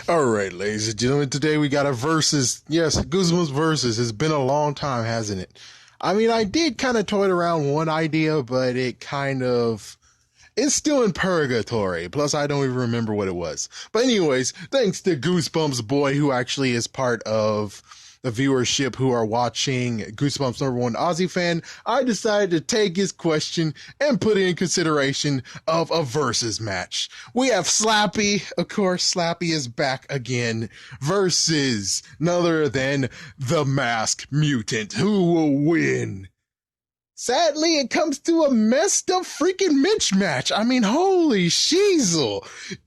All right, ladies and gentlemen, today we got a versus. Yes, Goosebumps versus. It's been a long time, hasn't it? I mean, I did kind of toy around one idea, but it's still in purgatory. Plus, I don't even remember what it was. But anyways, thanks to Goosebumps Boy, who actually is part of the viewership who are watching Goosebumps #1 Aussie fan, I decided to take his question and put it in consideration of a versus match. We have Slappy, of course, Slappy is back again, versus none other than the Masked Mutant. Who will win? Sadly, it comes to a messed up freaking Mitch match. I mean, holy shizzle.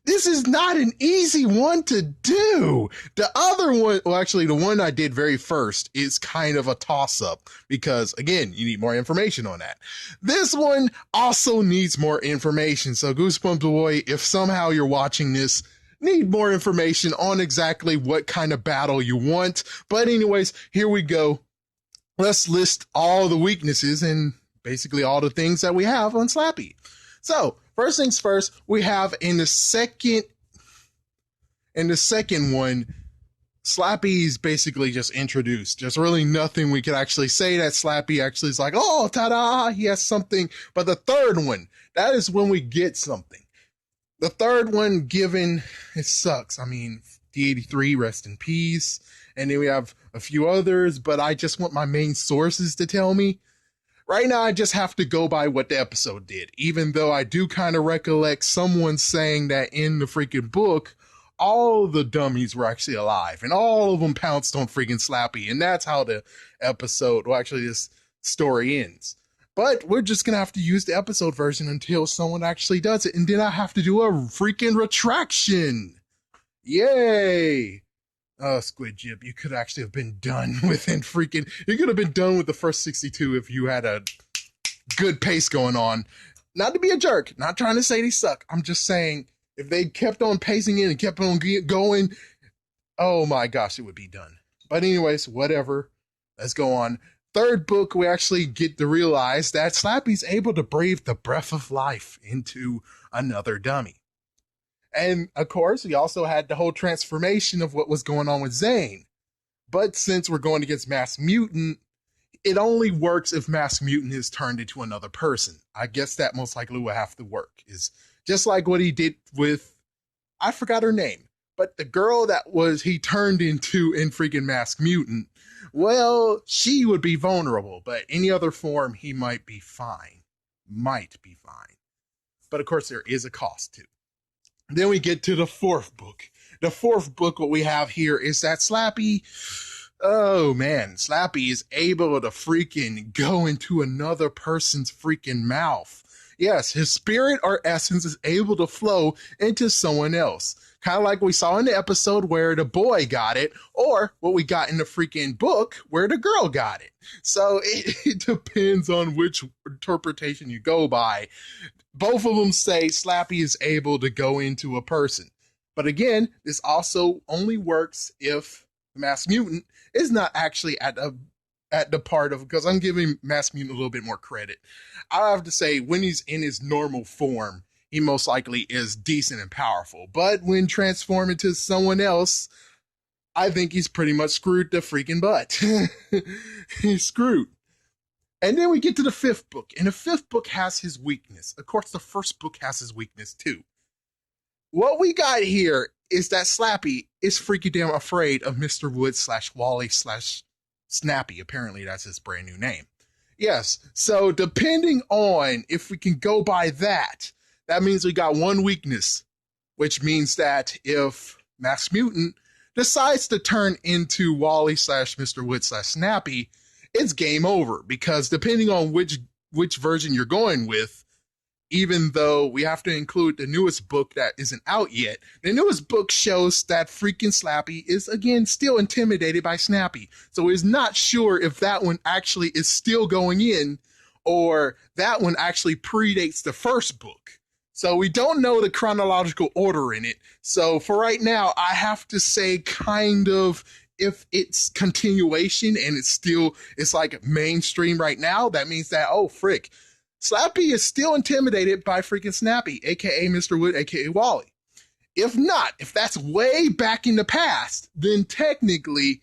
This is not an easy one to do. The other one, well, actually, the one I did very first is kind of a toss up because, again, you need more information on that. This one also needs more information. So, Goosebumps Boy, if somehow you're watching this, need more information on exactly what kind of battle you want. But, anyways, here we go. Let's list all the weaknesses and basically all the things that we have on Slappy. So, first things first, we have in the second one, Slappy is basically just introduced. There's really nothing we could actually say that Slappy actually is like, oh, ta-da, he has something. But the third one, that is when we get something. The third one, given, it sucks. I mean, D83, rest in peace. And then we have a few others, but I just want my main sources to tell me. Right now, I just have to go by what the episode did, even though I do kind of recollect someone saying that in the freaking book, all the dummies were actually alive, and all of them pounced on freaking Slappy, and that's how the episode, well, actually, this story ends. But we're just gonna have to use the episode version until someone actually does it, and then I have to do a freaking retraction. Yay! Oh, Squid Jib, you could actually have been done within freaking. You could have been done with the first 62 if you had a good pace going on. Not to be a jerk, not trying to say they suck. I'm just saying if they kept on pacing in and kept on going, oh my gosh, it would be done. But, anyways, whatever. Let's go on. Third book, we actually get to realize that Slappy's able to breathe the breath of life into another dummy. And of course, we also had the whole transformation of what was going on with Zane. But since we're going against Masked Mutant, it only works if Masked Mutant is turned into another person. I guess that most likely will have to work. Is just like what he did with, I forgot her name, but the girl that was he turned into in freaking Masked Mutant. Well, she would be vulnerable, but any other form, he might be fine. Might be fine. But of course, there is a cost too. Then we get to the fourth book. The fourth book, what we have here is that Slappy, oh man, Slappy is able to freaking go into another person's freaking mouth. Yes, his spirit or essence is able to flow into someone else. Kind of like we saw in the episode where the boy got it, or what we got in the freaking book where the girl got it. So it depends on which interpretation you go by. Both of them say Slappy is able to go into a person. But again, this also only works if the Masked Mutant is not actually at the part of, because I'm giving Masked Mutant a little bit more credit. I have to say, when he's in his normal form, he most likely is decent and powerful. But when transformed into someone else, I think he's pretty much screwed the freaking butt. He's screwed. And then we get to the fifth book, and the fifth book has his weakness. Of course, the first book has his weakness too. What we got here is that Slappy is freaking damn afraid of Mr. Wood / Wally / Snappy. Apparently, that's his brand new name. Yes, so depending on if we can go by that, that means we got one weakness, which means that if Masked Mutant decides to turn into Wally / Mr. Wood / Snappy, it's game over, because depending on which version you're going with, even though we have to include the newest book that isn't out yet, the newest book shows that freaking Slappy is, again, still intimidated by Snappy. So he's not sure if that one actually is still going in, or that one actually predates the first book. So we don't know the chronological order in it. So for right now, I have to say kind of, if it's continuation and it's like mainstream right now, that means that, oh, frick, Slappy is still intimidated by freaking Snappy, aka Mr. Wood, aka Wally. If not, if that's way back in the past, then technically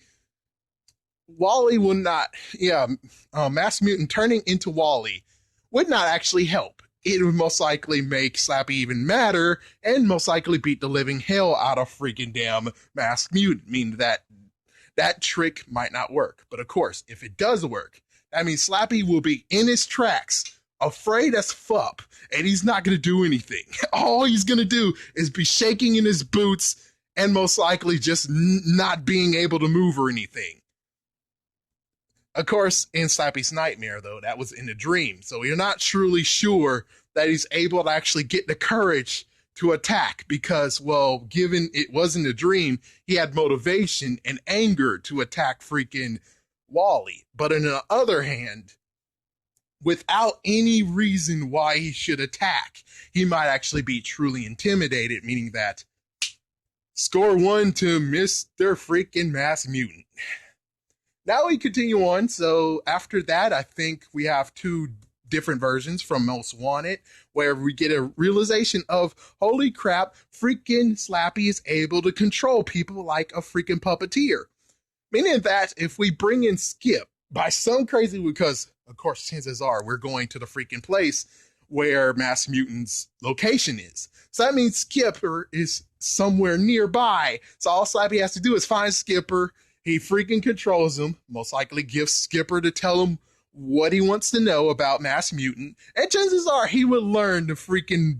Wally will not, yeah, Mass Mutant turning into Wally would not actually help. It would most likely make Slappy even madder and most likely beat the living hell out of freaking damn Mass Mutant, meaning that that trick might not work. But of course, if it does work, that means Slappy will be in his tracks, afraid as fuck, and he's not going to do anything. All he's going to do is be shaking in his boots and most likely just not being able to move or anything. Of course, in Slappy's nightmare, though, that was in a dream, so you're not truly sure that he's able to actually get the courage to attack because, well, given it wasn't a dream, he had motivation and anger to attack freaking Wally. But on the other hand, without any reason why he should attack, he might actually be truly intimidated, meaning that score one to Mr. freaking Mass Mutant. Now we continue on. So after that, I think we have two different versions from Most Wanted, where we get a realization of, holy crap, freaking Slappy is able to control people like a freaking puppeteer. Meaning that if we bring in Skip by some crazy, because of course chances are we're going to the freaking place where Mass Mutant's location is. So that means Skipper is somewhere nearby. So all Slappy has to do is find Skipper. He freaking controls him, most likely gives Skipper to tell him what he wants to know about Mass Mutant, and chances are he would learn the freaking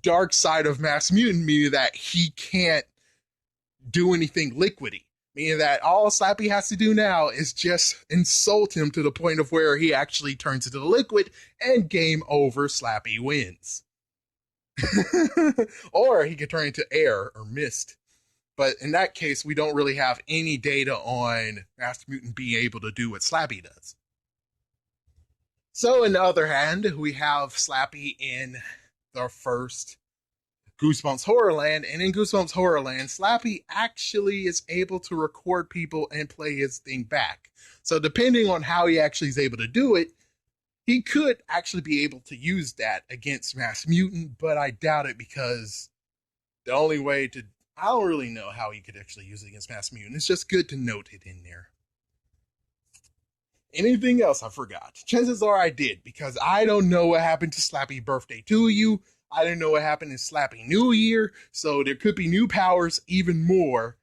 dark side of Mass Mutant, meaning that he can't do anything liquidy. Meaning that all Slappy has to do now is just insult him to the point of where he actually turns into the liquid, and game over, Slappy wins. Or he could turn into air or mist. But in that case, we don't really have any data on Mass Mutant being able to do what Slappy does. So, on the other hand, we have Slappy in the first Goosebumps Horrorland, and in Goosebumps Horrorland, Slappy actually is able to record people and play his thing back. So, depending on how he actually is able to do it, he could actually be able to use that against Mass Mutant, but I doubt it because the only way to... I don't really know how he could actually use it against Mass Mutant. It's just good to note it in there. Anything else I forgot? Chances are I did, because I don't know what happened to Slappy Birthday to You. I don't know what happened in Slappy New Year, so there could be new powers, even more.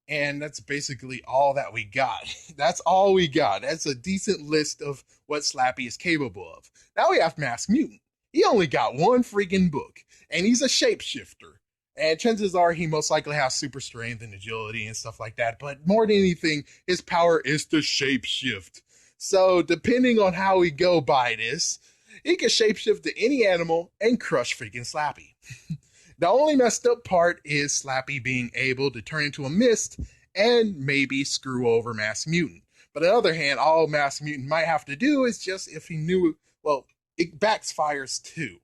And that's basically all that we got. That's all we got. That's a decent list of what Slappy is capable of. Now we have Mass Mutant. He only got one freaking book, and he's a shapeshifter. And chances are he most likely has super strength and agility and stuff like that. But more than anything, his power is to shapeshift. So depending on how we go by this, he can shapeshift to any animal and crush freaking Slappy. The only messed up part is Slappy being able to turn into a mist and maybe screw over Mass Mutant. But on the other hand, all Mass Mutant might have to do is just if he knew, well, it backfires too.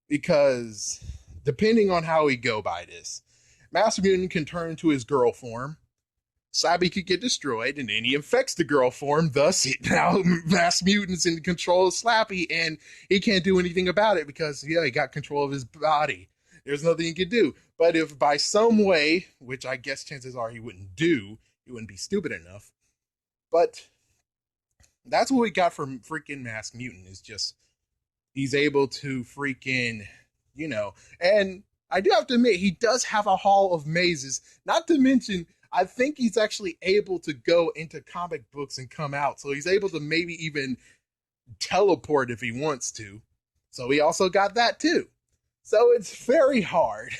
Because... depending on how we go by this, Mass Mutant can turn into his girl form, Slappy could get destroyed, and then he infects the girl form, thus now Mass Mutant's in control of Slappy, and he can't do anything about it because, yeah, he got control of his body. There's nothing he can do. But if by some way, which I guess chances are he wouldn't do, he wouldn't be stupid enough, but that's what we got from freaking Mass Mutant, is just, he's able to freaking... and I do have to admit, he does have a hall of mazes. Not to mention, I think he's actually able to go into comic books and come out. So he's able to maybe even teleport if he wants to. So he also got that too. So it's very hard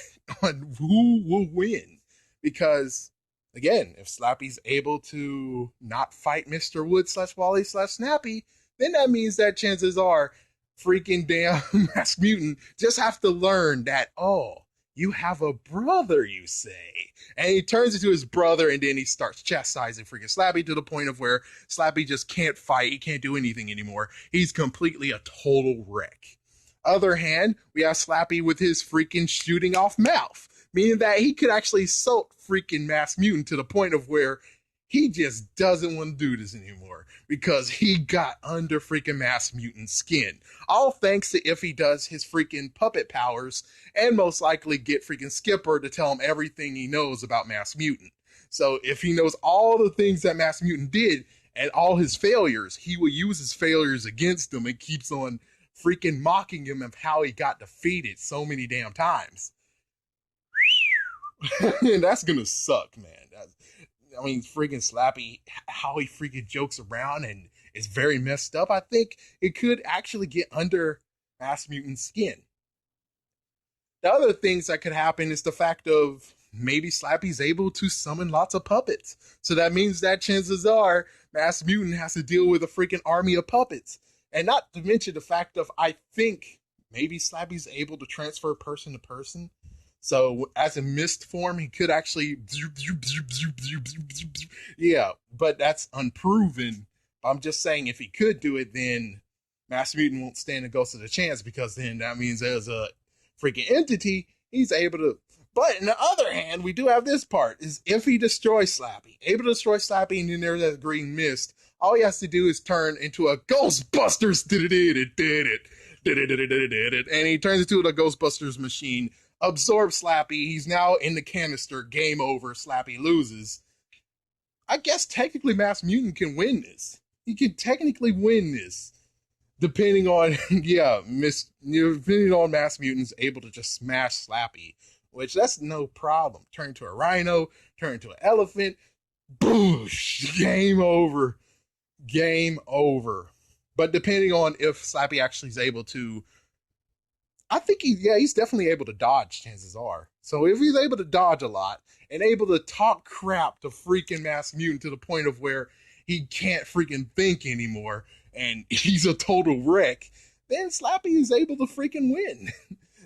on who will win. Because, again, if Slappy's able to not fight Mr. Wood / Wally / Snappy, then that means that chances are freaking damn Mass Mutant just have to learn that, oh, you have a brother, you say. And he turns into his brother, and then he starts chastising freaking Slappy to the point of where Slappy just can't fight. He can't do anything anymore. He's completely a total wreck. Other hand, we have Slappy with his freaking shooting off mouth, meaning that he could actually insult freaking Mass Mutant to the point of where He just doesn't want to do this anymore because he got under freaking Mass Mutant skin. All thanks to if he does his freaking puppet powers and most likely get freaking Skipper to tell him everything he knows about Mass Mutant. So if he knows all the things that Mass Mutant did and all his failures, he will use his failures against him and keeps on freaking mocking him of how he got defeated so many damn times. And that's gonna suck, man. I mean, freaking Slappy, how he freaking jokes around and is very messed up. I think it could actually get under Mass Mutant's skin. The other things that could happen is the fact of maybe Slappy's able to summon lots of puppets. So that means that chances are Mass Mutant has to deal with a freaking army of puppets. And not to mention the fact of, I think maybe Slappy's able to transfer person to person. So as a mist form, he could actually, yeah, but that's unproven. I'm just saying if he could do it, then Mass Mutant won't stand a ghost of a chance because then that means as a freaking entity, he's able to. But on the other hand, we do have this part: is if he destroys Slappy, able to destroy Slappy, and then there's that green mist. All he has to do is turn into a Ghostbusters, and he turns into a Ghostbusters machine. Absorbs Slappy. He's now in the canister. Game over. Slappy loses. I guess technically Mass Mutant can win this. He can technically win this. Depending on, yeah, depending on Mass Mutant's able to just smash Slappy, which that's no problem. Turn into a rhino, turn into an elephant, boosh, game over. Game over. But depending on if Slappy actually is able to, I think he's definitely able to dodge, chances are. So if he's able to dodge a lot and able to talk crap to freaking Mass Mutant to the point of where he can't freaking think anymore and he's a total wreck, then Slappy is able to freaking win.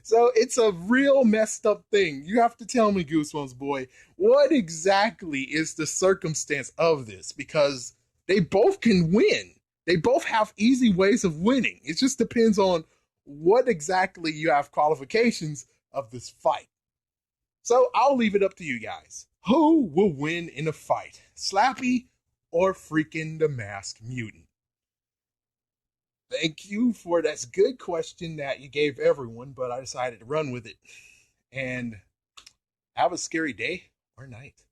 So it's a real messed up thing. You have to tell me, Goosebumps Boy, what exactly is the circumstance of this? Because they both can win. They both have easy ways of winning. It just depends on what exactly you have qualifications of this fight. So I'll leave it up to you guys. Who will win in a fight? Slappy or freaking the Masked Mutant? Thank you for that good question that you gave everyone, but I decided to run with it. And have a scary day or night.